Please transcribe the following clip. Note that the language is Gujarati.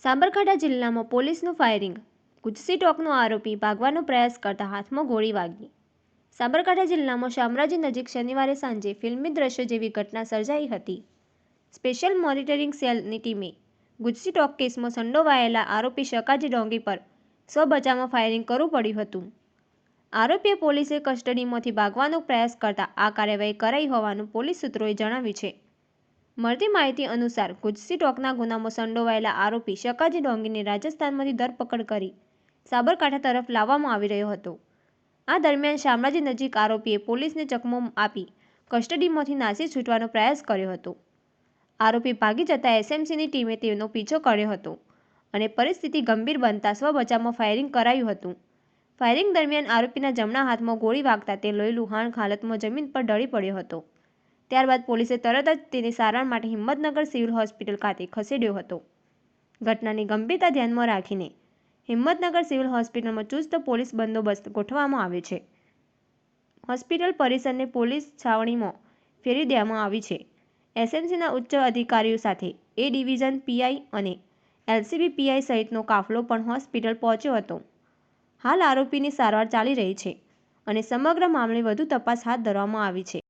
સાબરકાંઠા જિલ્લામાં પોલીસનું ફાયરિંગ, ગુજસી ટોકનો આરોપી ભાગવાનો પ્રયાસ કરતા હાથમાં ગોળી વાગી. સાબરકાંઠા જિલ્લામાં શામળાજી નજીક શનિવારે સાંજે ફિલ્મી દ્રશ્ય જેવી ઘટના સર્જાઈ હતી. સ્પેશિયલ મોનિટરિંગ સેલની ટીમે ગુજસી ટોક કેસમાં સંડોવાયેલા આરોપી શકાજી ડોંગી પર સ્વબચાવમાં ફાયરિંગ કરવું પડ્યું હતું. આરોપીએ પોલીસે કસ્ટડીમાંથી ભાગવાનો પ્રયાસ કરતા આ કાર્યવાહી કરાઈ હોવાનું પોલીસ સૂત્રોએ જણાવ્યું છે. મળતી માહિતી અનુસાર ગુજસી ટોકના ગુનામાં સંડોવાયેલા આરોપી શકાજી ડોંગીની રાજસ્થાનમાંથી ધરપકડ કરી સાબરકાંઠા તરફ લાવવામાં આવી રહ્યો હતો. આ દરમિયાન શામળાજી નજીક આરોપીએ પોલીસને ચકમો આપી કસ્ટડીમાંથી નાસી છૂટવાનો પ્રયાસ કર્યો હતો. આરોપી ભાગી જતા એસએમસીની ટીમે તેનો પીછો કર્યો હતો અને પરિસ્થિતિ ગંભીર બનતા સ્વબચાવમાં ફાયરિંગ કરાયું હતું. ફાયરિંગ દરમિયાન આરોપીના જમણા હાથમાં ગોળી વાગતા તે લોહીલુહાણ હાલતમાં જમીન પર ઢળી પડ્યો હતો. ત્યારબાદ પોલીસે તરત જ તેને સારવાર માટે હિંમતનગર સિવિલ હોસ્પિટલ ખાતે ખસેડ્યો હતો. ઘટનાની ગંભીરતા ધ્યાનમાં રાખીને હિંમતનગર સિવિલ હોસ્પિટલમાં ચુસ્ત પોલીસ બંદોબસ્ત ગોઠવવામાં આવ્યો છે. હોસ્પિટલ પરિસરને પોલીસ છાવણીમાં ફેરવી દેવામાં આવી છે. એસએમસીના ઉચ્ચ અધિકારીઓ સાથે એ ડિવિઝન પીઆઈ અને એલસીબી પીઆઈ સહિતનો કાફલો પણ હોસ્પિટલ પહોંચ્યો હતો. હાલ આરોપીની સારવાર ચાલી રહી છે અને સમગ્ર મામલે વધુ તપાસ હાથ ધરવામાં આવી છે.